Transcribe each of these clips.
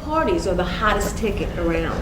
parties are the hottest ticket around?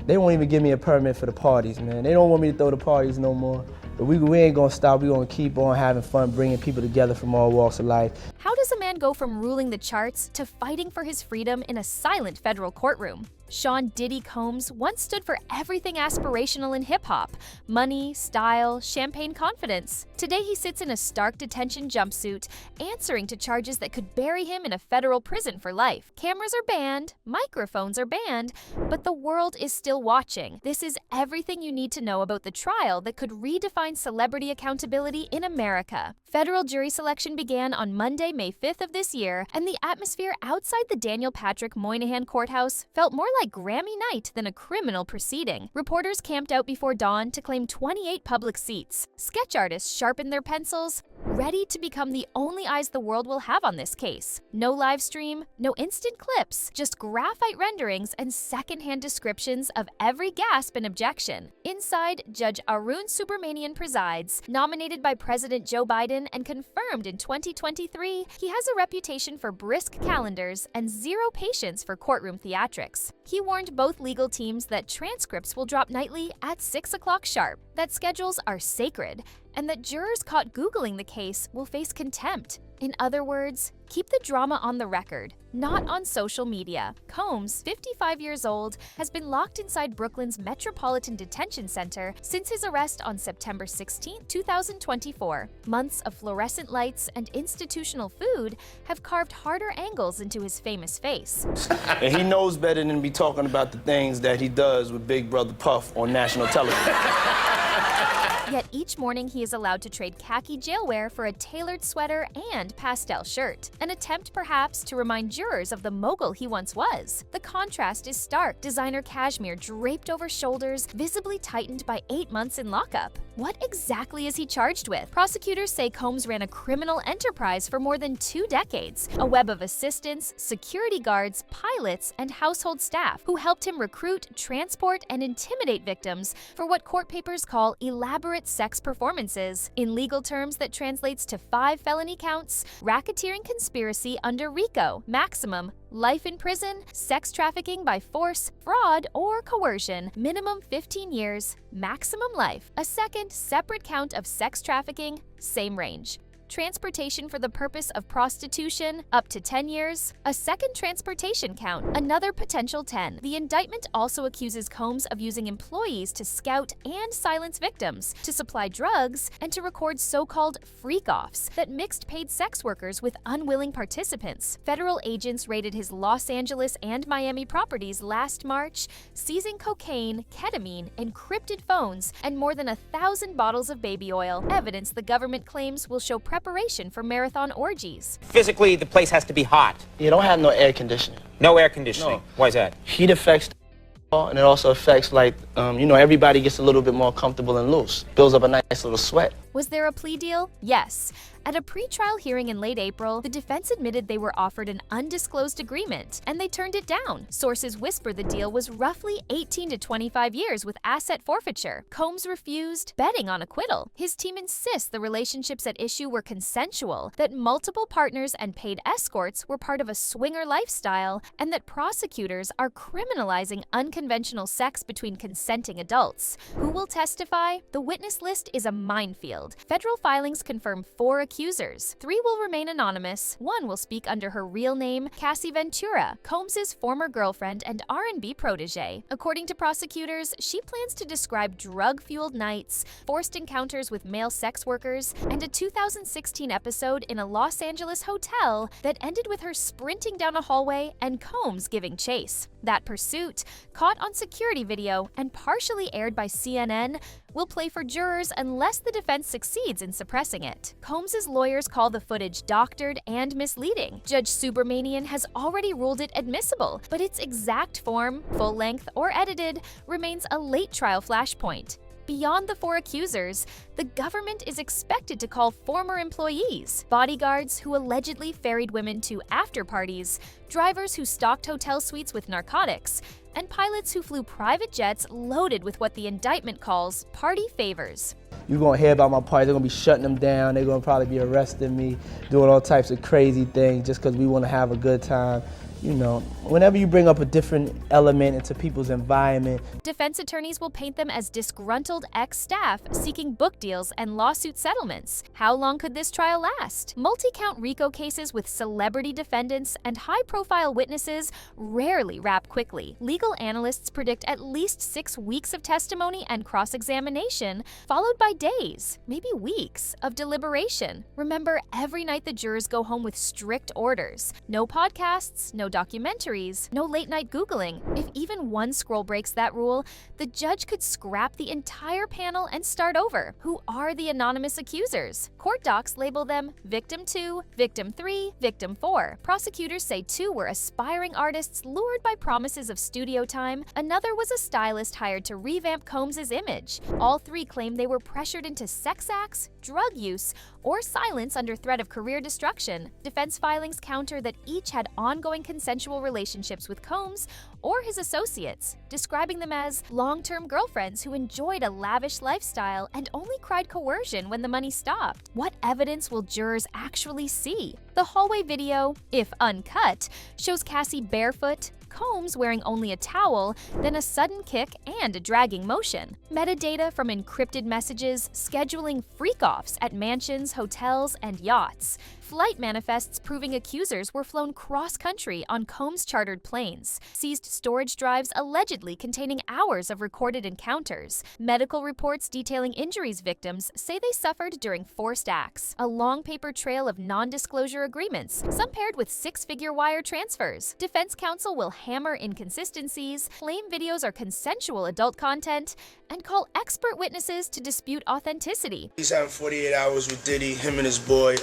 They won't even give me a permit for the parties, man. They don't want me to throw the parties no more. But we ain't gonna stop. We gonna keep on having fun, bringing people together from all walks of life. How does a man go from ruling the charts to fighting for his freedom in a silent federal courtroom? Sean Diddy Combs once stood for everything aspirational in hip-hop: money, style, champagne confidence. Today he sits in a stark detention jumpsuit, answering to charges that could bury him in a federal prison for life. Cameras are banned, microphones are banned, but the world is still watching. This is everything you need to know about the trial that could redefine celebrity accountability in America. Federal jury selection began on Monday, May 5th of this year, and the atmosphere outside the Daniel Patrick Moynihan Courthouse felt more like Grammy night than a criminal proceeding. Reporters camped out before dawn to claim 28 public seats. Sketch artists sharpened their pencils, ready to become the only eyes the world will have on this case. No live stream, no instant clips, just graphite renderings and secondhand descriptions of every gasp and objection. Inside, Judge Arun Subramanian presides. Nominated by President Joe Biden and confirmed in 2023, he has a reputation for brisk calendars and zero patience for courtroom theatrics. He warned both legal teams that transcripts will drop nightly at 6 o'clock sharp, that schedules are sacred, and that jurors caught Googling the case will face contempt. In other words, keep the drama on the record, not on social media. Combs, 55 years old, has been locked inside Brooklyn's Metropolitan Detention Center since his arrest on September 16, 2024. Months of fluorescent lights and institutional food have carved harder angles into his famous face. And he knows better than to be talking about the things that he does with Big Brother Puff on national television. Yet each morning he is allowed to trade khaki jailwear for a tailored sweater and pastel shirt, an attempt perhaps to remind jurors of the mogul he once was. The contrast is stark: designer cashmere draped over shoulders, visibly tightened by 8 months in lockup. What exactly is he charged with? Prosecutors say Combs ran a criminal enterprise for more than 2 decades, a web of assistants, security guards, pilots, and household staff who helped him recruit, transport, and intimidate victims for what court papers call elaborate sex performances. In legal terms, that translates to 5 felony counts: racketeering conspiracy under RICO, maximum life in prison; sex trafficking by force, fraud, or coercion, minimum 15 years, maximum life; a second separate count of sex trafficking, same range; transportation for the purpose of prostitution, up to 10 years; a second transportation count, another potential 10. The indictment also accuses Combs of using employees to scout and silence victims, to supply drugs, and to record so-called freak-offs that mixed paid sex workers with unwilling participants. Federal agents raided his Los Angeles and Miami properties last March, seizing cocaine, ketamine, encrypted phones, and more than 1,000 bottles of baby oil, evidence the government claims will show preparation for marathon orgies. Physically, the place has to be hot. You don't have no air conditioning. No air conditioning. No. Why is that? Heat affects and it also affects, like, everybody gets a little bit more comfortable and loose. Builds up a nice little sweat. Was there a plea deal? Yes. At a pretrial hearing in late April, the defense admitted they were offered an undisclosed agreement, and they turned it down. Sources whisper the deal was roughly 18 to 25 years with asset forfeiture. Combs refused, betting on acquittal. His team insists the relationships at issue were consensual, that multiple partners and paid escorts were part of a swinger lifestyle, and that prosecutors are criminalizing unconventional sex between consenting adults. Who will testify? The witness list is a minefield. Federal filings confirm 4 accusers. 3 will remain anonymous. 1 will speak under her real name, Cassie Ventura, Combs' former girlfriend and R&B protege. According to prosecutors, she plans to describe drug-fueled nights, forced encounters with male sex workers, and a 2016 episode in a Los Angeles hotel that ended with her sprinting down a hallway and Combs giving chase. That pursuit, caught on security video and partially aired by CNN, will play for jurors unless the defense succeeds in suppressing it. Combs' lawyers call the footage doctored and misleading. Judge Subramanian has already ruled it admissible, but its exact form, full length or edited, remains a late trial flashpoint. Beyond the 4 accusers, the government is expected to call former employees, bodyguards who allegedly ferried women to after-parties, drivers who stocked hotel suites with narcotics, and pilots who flew private jets loaded with what the indictment calls party favors. You're gonna hear about my party, they're gonna be shutting them down, they're gonna probably be arresting me, doing all types of crazy things just because we wanna have a good time. You know, whenever you bring up a different element into people's environment. Defense attorneys will paint them as disgruntled ex-staff seeking book deals and lawsuit settlements. How long could this trial last? Multi-count RICO cases with celebrity defendants and high-profile witnesses rarely wrap quickly. Legal analysts predict at least 6 weeks of testimony and cross-examination, followed by days, maybe weeks, of deliberation. Remember, every night the jurors go home with strict orders. No podcasts, no documentaries, no late-night Googling. If even one scroll breaks that rule, the judge could scrap the entire panel and start over. Who are the anonymous accusers? Court docs label them Victim 2, Victim 3, Victim 4. Prosecutors say 2 were aspiring artists lured by promises of studio time. Another was a stylist hired to revamp Combs' image. All 3 claim they were pressured into sex acts, drug use, or silence under threat of career destruction. Defense filings counter that each had ongoing consensual relationships with Combs or his associates, describing them as long-term girlfriends who enjoyed a lavish lifestyle and only cried coercion when the money stopped. What evidence will jurors actually see? The hallway video, if uncut, shows Cassie barefoot, Combs wearing only a towel, then a sudden kick and a dragging motion. Metadata from encrypted messages, scheduling freak-offs at mansions, hotels, and yachts. Flight manifests proving accusers were flown cross-country on Combs-chartered planes. Seized storage drives allegedly containing hours of recorded encounters. Medical reports detailing injuries victims say they suffered during forced acts. A long paper trail of non-disclosure agreements, some paired with 6-figure wire transfers. Defense counsel will hammer inconsistencies, claim videos are consensual adult content, and call expert witnesses to dispute authenticity. He's having 48 hours with Diddy, him and his boy.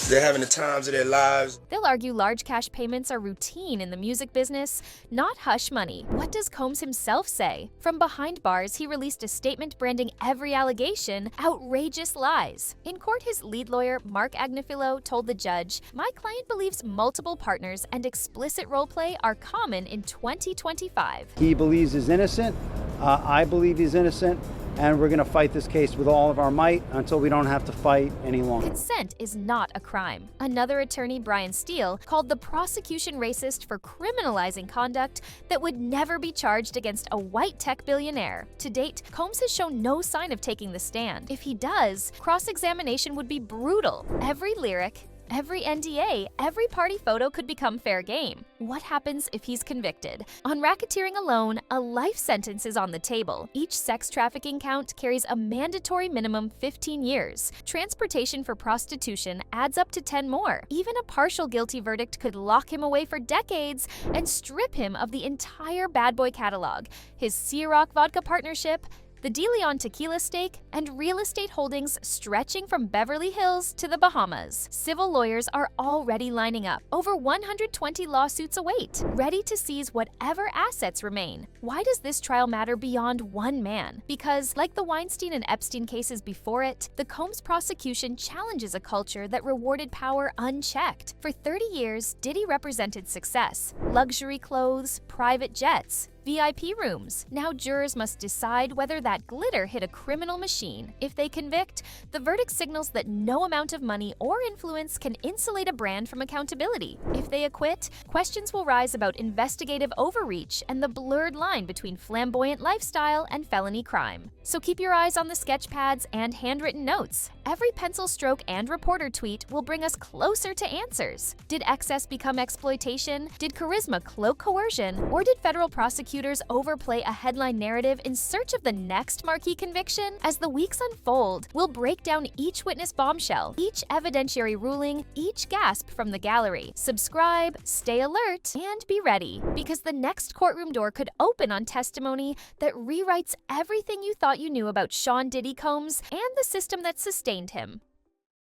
They're having the times of their lives. They'll argue large cash payments are routine in the music business, not hush money. What does Combs himself say? From behind bars, he released a statement branding every allegation outrageous lies. In court, his lead lawyer, Mark Agnifilo, told the judge, "My client believes multiple partners and explicit role play are common in 2025. He believes he's innocent. I believe he's innocent. And we're going to fight this case with all of our might until we don't have to fight any longer." Consent is not a crime. Another attorney, Brian Steele, called the prosecution racist for criminalizing conduct that would never be charged against a white tech billionaire. To date, Combs has shown no sign of taking the stand. If he does, cross-examination would be brutal. Every lyric, every NDA, every party photo could become fair game. What happens if he's convicted? On racketeering alone, a life sentence is on the table. Each sex trafficking count carries a mandatory minimum 15 years. Transportation for prostitution adds up to 10 more. Even a partial guilty verdict could lock him away for decades and strip him of the entire bad boy catalog, his Ciroc vodka partnership, the De Leon tequila stake, and real estate holdings stretching from Beverly Hills to the Bahamas. Civil lawyers are already lining up. Over 120 lawsuits await, ready to seize whatever assets remain. Why does this trial matter beyond one man? Because, like the Weinstein and Epstein cases before it, the Combs prosecution challenges a culture that rewarded power unchecked. For 30 years, Diddy represented success. Luxury clothes, private jets, VIP rooms. Now jurors must decide whether that glitter hit a criminal machine. If they convict, the verdict signals that no amount of money or influence can insulate a brand from accountability. If they acquit, questions will rise about investigative overreach and the blurred line between flamboyant lifestyle and felony crime. So keep your eyes on the sketch pads and handwritten notes. Every pencil stroke and reporter tweet will bring us closer to answers. Did excess become exploitation? Did charisma cloak coercion? Or did federal prosecutors overplay a headline narrative in search of the next marquee conviction? As the weeks unfold, we'll break down each witness bombshell, each evidentiary ruling, each gasp from the gallery. Subscribe, stay alert, and be ready, because the next courtroom door could open on testimony that rewrites everything you thought you knew about Sean Diddy Combs and the system that sustained him.